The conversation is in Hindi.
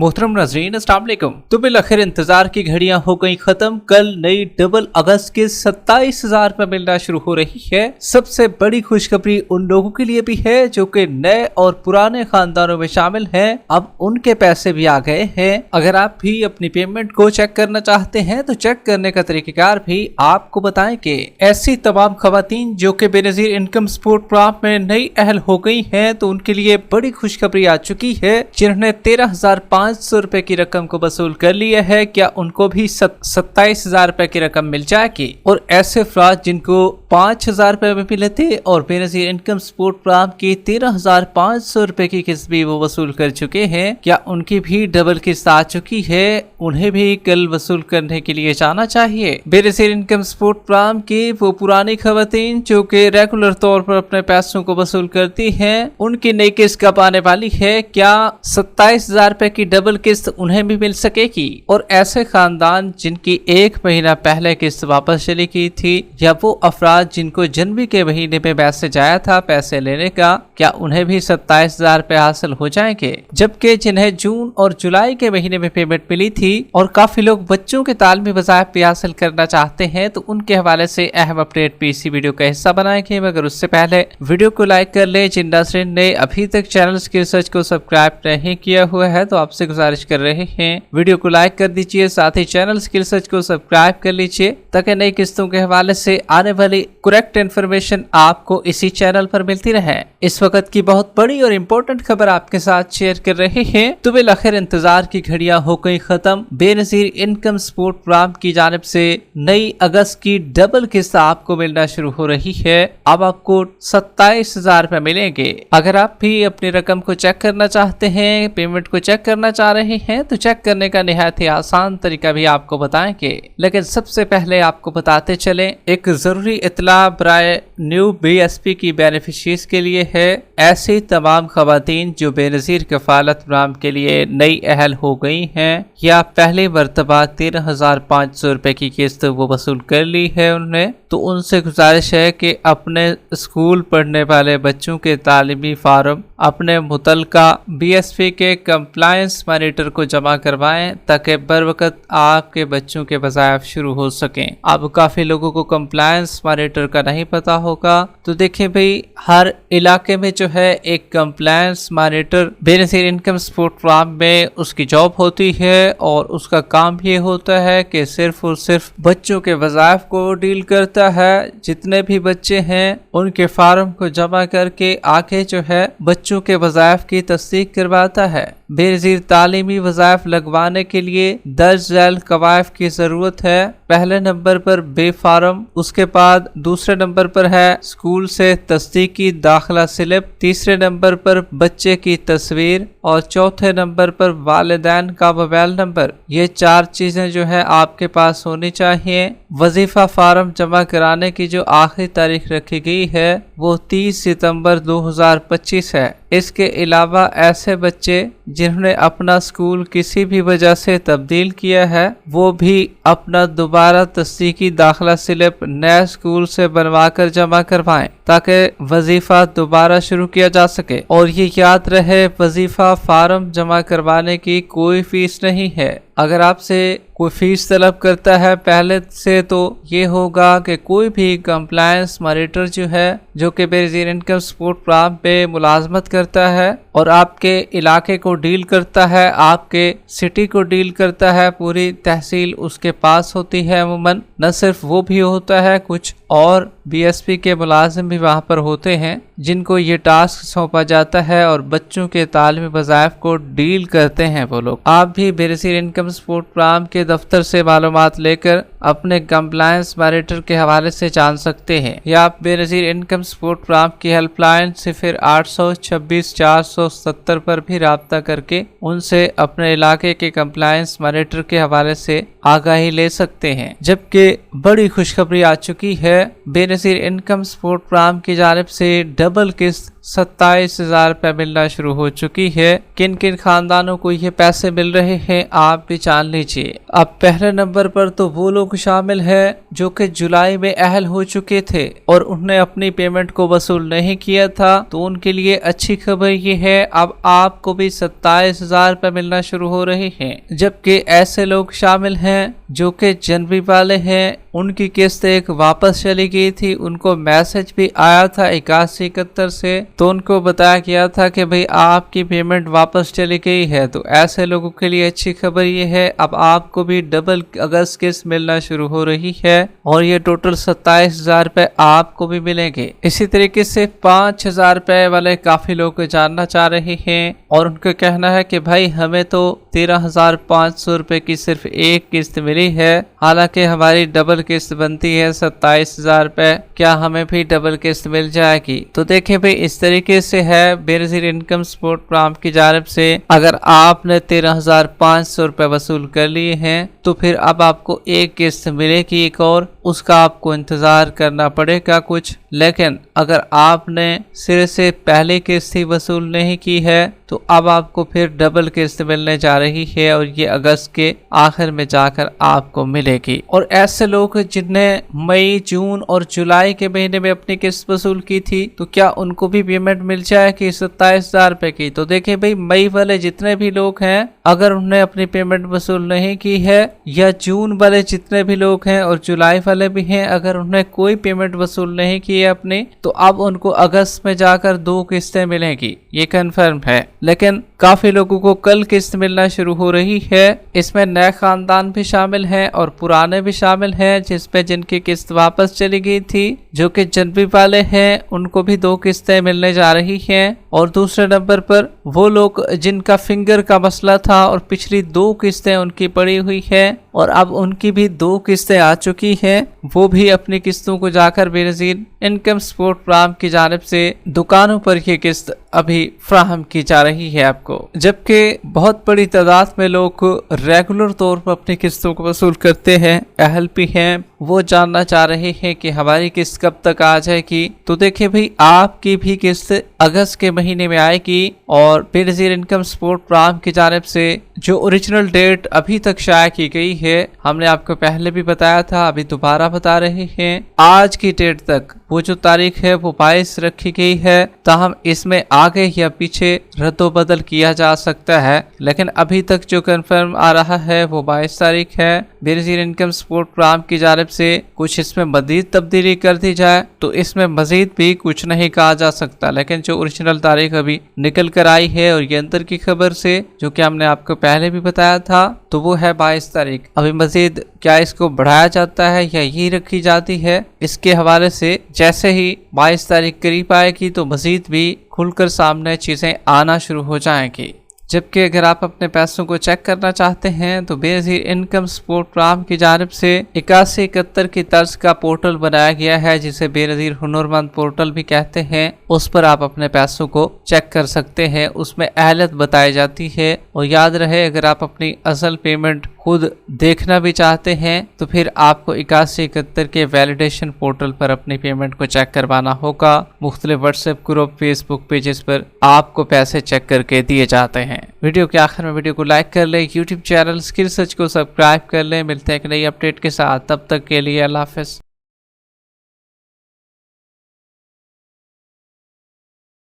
मोहतरम नाज़रीन अस्सलाम वालेकुम। तो बिलाखिर इंतजार की घड़ियां हो गई खत्म। कल नई डबल अगस्त के 27,000 रुपए मिलना शुरू हो रही है। सबसे बड़ी खुशखबरी उन लोगों के लिए भी है जो कि नए और पुराने खानदानों में शामिल हैं। अब उनके पैसे भी आ गए हैं। अगर आप भी अपनी पेमेंट को चेक करना चाहते हैं तो चेक करने का तरीकेकार भी आपको बताएं कि ऐसी तमाम खवातीन जो कि बेनजीर इनकम सपोर्ट प्रोग्राम में नई अहल हो गई हैं तो उनके लिए बड़ी खुशखबरी आ चुकी है। जिन्होंने 13,500 रुपए की रकम को वसूल कर लिया है, क्या उनको भी 27,000 रुपए की रकम मिल जाएगी? और ऐसे अफराद जिनको 5,000 रुपए में मिले थे और बेनजीर इनकम सपोर्ट प्रोग्राम की 13,500 रुपए की किस्त भी वो वसूल कर चुके हैं, क्या उनकी भी डबल किस्त आ चुकी है? उन्हें भी कल वसूल करने के लिए जाना चाहिए। बेनजीर इनकम सपोर्ट प्रोग्राम की वो पुरानी खवातीन जो कि रेगुलर तौर पर अपने पैसों को वसूल करती हैं, उनकी नई किस्त कब आने वाली है? क्या 27,000 रुपए की डबल किस्त उन्हें भी मिल सकेगी? और ऐसे खानदान जिनकी 1 महीना पहले किस्त वापस चली गई थी, या वो अफराद जिनको जनवरी के महीने में मैसेज आया था पैसे लेने का, क्या उन्हें भी 27,000 रुपए हासिल हो जाएंगे? जबकि जिन्हें जून और जुलाई के महीने में पेमेंट मिली थी और काफी लोग बच्चों के तालीमी वज़ाइफ भी हासिल करना चाहते हैं, तो उनके हवाले से अहम अपडेट भी इसी वीडियो का हिस्सा बनाएंगे। मगर उससे पहले वीडियो को लाइक कर ले। जिन नाज़रीन ने अभी तक चैनल स्किल सर्च को सब्सक्राइब नहीं किया हुआ है तो आपसे गुजारिश कर रहे हैं वीडियो को लाइक कर दीजिए, साथ ही चैनल स्किल सर्च को सब्सक्राइब कर लीजिए ताकि नई किस्तों के हवाले से आने वाली करेक्ट इन्फॉर्मेशन आपको इसी चैनल पर मिलती रहे। इस वक्त की बहुत बड़ी और इम्पोर्टेंट खबर आपके साथ शेयर कर रहे हैं। तो बिलाखिर इंतजार की घड़ियां हो गई खत्म। बेनजीर इनकम सपोर्ट प्रोग्राम की जानिब से नई अगस्त की डबल किस्त आपको मिलना शुरू हो रही है। अब आपको 27,000 रुपए मिलेंगे। अगर आप भी अपनी रकम को चेक करना चाहते हैं, पेमेंट को चेक करना चाह रहे हैं, तो चेक करने का निहायत ही आसान तरीका भी आपको बताएंगे। लेकिन सबसे पहले आपको बताते चले एक जरूरी इतला बराए न्यू BSP की बेनिफिशरीज के लिए है। ऐसी तमाम खवातीन जो बेनजीर कफालत प्रोग्राम के लिए नई अहल हो गई हैं या पहली मरतबा 13,500 रुपए की किस्त वो वसूल कर ली है उन्होंने, तो उनसे गुजारिश है कि अपने स्कूल पढ़ने वाले बच्चों के तालीमी फार्म अपने मुतलका BSP के कंप्लायंस मॉनिटर को जमा करवाएं ताकि बर वक्त आपके बच्चों के वज़ाइफ शुरू हो सकें। अब काफ़ी लोगों को कंप्लायंस मॉनिटर का नहीं पता होगा, तो देखिए भाई, हर इलाके में जो है एक compliance monitor Benazir income support programme में उसकी जॉब होती है और उसका काम ये होता है कि सिर्फ और सिर्फ बच्चों के वज़ाइफ को डील करता है। जितने भी बच्चे हैं उनके फार्म को जमा करके आके जो है बच्चों के वज़ाइफ की तस्दीक करवाता है। बेनजीर तालीमी वज़ाइफ लगवाने के लिए दर्ज झैल कवायफ की ज़रूरत है। पहले नंबर पर बे फार्म, उसके बाद दूसरे नंबर पर है स्कूल से तस्दीकी दाखिला स्लिप, तीसरे नंबर पर बच्चे की तस्वीर और चौथे नंबर पर वालिदैन का मोबाइल नंबर। ये 4 चीज़ें जो है आपके पास होनी चाहिए। वजीफा फार्म जमा कराने की जो आखिरी तारीख रखी गई है वो 30 सितंबर 2025 है। इसके अलावा ऐसे बच्चे जिन्होंने अपना स्कूल किसी भी वजह से तब्दील किया है वो भी अपना दोबारा तस्दीकी दाखिला स्लिप नए स्कूल से बनवा कर जमा करवाएं ताकि वजीफा दोबारा शुरू किया जा सके। और ये याद रहे, वजीफा फार्म जमा करवाने की कोई फीस नहीं है। अगर आपसे कोई फीस तलब करता है पहले से तो ये होगा कि कोई भी कंप्लायंस मॉनिटर जो है जो कि बेनजीर इनकम सपोर्ट प्रोग्राम पे मुलाजमत करता है और आपके इलाके को डील करता है, आपके सिटी को डील करता है, पूरी तहसील उसके पास होती है अमूमन। न सिर्फ वो भी होता है, कुछ और BSP के मुलाजिम भी वहाँ पर होते हैं जिनको ये टास्क सौंपा जाता है और बच्चों के तालीमी वज़ाइफ को डील करते हैं वो लोग। आप भी बेनजीर इनकम सपोर्ट प्रोग्राम के दफ्तर से मालूमात लेकर अपने कंप्लायंस मॉनिटर के हवाले से जान सकते हैं, या आप बेनजीर इनकम सपोर्ट प्रोग्राम की हेल्पलाइन 0826 470 पर भी राब्ता करके उनसे अपने इलाके के कंप्लायंस मॉनिटर के हवाले से आगाही ले सकते हैं। जबकि बड़ी खुशखबरी आ चुकी है, बेनजीर इनकम सपोर्ट प्रोग्राम की जानिब से डबल किस्त 27,000 रुपए मिलना शुरू हो चुकी है। किन किन खानदानों को ये पैसे मिल रहे हैं आप भी जान लीजिए। अब पहले नंबर पर तो वो लोग शामिल है जो कि जुलाई में अहल हो चुके थे और उन्होंने अपनी पेमेंट को वसूल नहीं किया था, तो उनके लिए अच्छी खबर ये है अब आपको भी 27,000 रुपए मिलना शुरू हो रहे हैं। जबकि ऐसे लोग शामिल हैं जो कि जनवरी वाले हैं, उनकी किस्त एक वापस चली गई थी, उनको मैसेज भी आया था 8171 से, तो उनको बताया गया था कि भाई आपकी पेमेंट वापस चली गई है। तो ऐसे लोगों के लिए अच्छी खबर ये है अब आपको भी डबल अगस्त किस्त मिलना शुरू हो रही है और ये टोटल 27,000 रुपए आपको भी मिलेंगे। इसी तरीके से 5,000 रुपए वाले काफी लोग जानना चाह रहे हैं और उनका कहना है कि भाई हमें तो 13,500 रुपए की सिर्फ एक किस्त मिली है, हालांकि हमारी डबल किस्त बनती है 27,000 रुपए, क्या हमें भी डबल किस्त मिल जाएगी? तो देखिए भाई इस तरीके से है बेनजीर इनकम सपोर्ट प्रोग्राम की जानिब से अगर आपने 13,500 रुपए वसूल कर लिए हैं तो फिर अब आपको एक किस्त मिलेगी एक और, उसका आपको इंतजार करना पड़ेगा कुछ। लेकिन अगर आपने सिरे से पहले किस्त ही वसूल नहीं की है तो अब आपको फिर डबल किस्त मिलने जा रही है और ये अगस्त के आखिर में जाकर आपको मिलेगी। और ऐसे लोग जिनने मई, जून और जुलाई के महीने में अपनी किस्त वसूल की थी तो क्या उनको भी पेमेंट मिल जाएगी 27,000 रुपए की? तो देखिए भाई मई वाले जितने भी लोग हैं अगर उन्होंने अपनी पेमेंट वसूल नहीं की है, या जून वाले जितने भी लोग हैं और जुलाई वाले भी हैं अगर उन्होंने कोई पेमेंट वसूल नहीं की है अपनी, तो अब उनको अगस्त में जाकर 2 किस्तें मिलेंगी, ये कंफर्म है। लेकिन काफी लोगों को कल किस्त मिलना शुरू हो रही है। इसमें नए खानदान भी शामिल हैं और पुराने भी शामिल हैं जिसमें जिनकी किस्त वापस चली गई थी, जो कि जनवरी वाले हैं, उनको भी 2 किस्तें मिलने जा रही हैं। और दूसरे नंबर पर वो लोग जिनका फिंगर का मसला था और पिछली 2 किस्तें उनकी पड़ी हुई है और अब उनकी भी 2 किस्तें आ चुकी हैं, वो भी अपनी किस्तों को जाकर बेनजीर इनकम सपोर्ट प्रोग्राम की जानिब से दुकानों पर ये किस्त अभी फ्राहम की जा रही है आपको। जबकि बहुत बड़ी तादाद में लोग रेगुलर तौर पर अपनी किस्तों को वसूल करते हैं, अहल भी हैं, वो जानना चाह रहे हैं कि हमारी किस्त कब तक आ जाएगी। तो देखिए भाई आपकी भी किस्त अगस्त के महीने में आएगी और बेनजीर इनकम सपोर्ट प्रोग्राम की जानिब से जो ओरिजिनल डेट अभी तक शाया की गई है, हमने आपको पहले भी बताया था, अभी दोबारा बता रहे हैं, आज की डेट तक वो जो तारीख है वो 22 रखी गई है। ताहम इसमें आगे या पीछे रद्दोबदल किया जा सकता है, लेकिन अभी तक जो कंफर्म आ रहा है वो 22 तारीख है। बेनजीर इनकम सपोर्ट प्रोग्राम की जानिब से कुछ इसमें मजीद तब्दीली कर दी जाए तो इसमें मजीद भी कुछ नहीं कहा जा सकता, लेकिन जो ओरिजिनल तारीख अभी निकल कर आई है और ये अंदर की खबर से जो कि हमने आपको पहले भी बताया था, तो वो है 22 तारीख। अभी मजीद क्या इसको बढ़ाया जाता है या यही रखी जाती है, इसके हवाले से जैसे ही 22 तारीख करीब आएगी तो मजीद भी खुलकर सामने चीजें आना शुरू हो जाएंगी। जबकि अगर आप अपने पैसों को चेक करना चाहते हैं तो बेनजीर इनकम सपोर्ट प्रोग्राम की जानिब से 8171 की तर्ज का पोर्टल बनाया गया है जिसे बेनजीर हुनरमंद पोर्टल भी कहते हैं। उस पर आप अपने पैसों को चेक कर सकते हैं, उसमें अहलियत बताई जाती है। और याद रहे अगर आप अपनी असल पेमेंट खुद देखना भी चाहते हैं तो फिर आपको 8171 के वैलिडेशन पोर्टल पर अपनी पेमेंट को चेक करवाना होगा। मुख्तलिफ व्हाट्सएप ग्रुप, फेसबुक पेजेस पर आपको पैसे चेक करके दिए जाते हैं। वीडियो के आखिर में वीडियो को लाइक कर लें, यूट्यूब चैनल स्किल सर्च को सब्सक्राइब कर लें। मिलते हैं एक नई अपडेट के साथ, तब तक के लिए अल्लाह हाफ़िज़।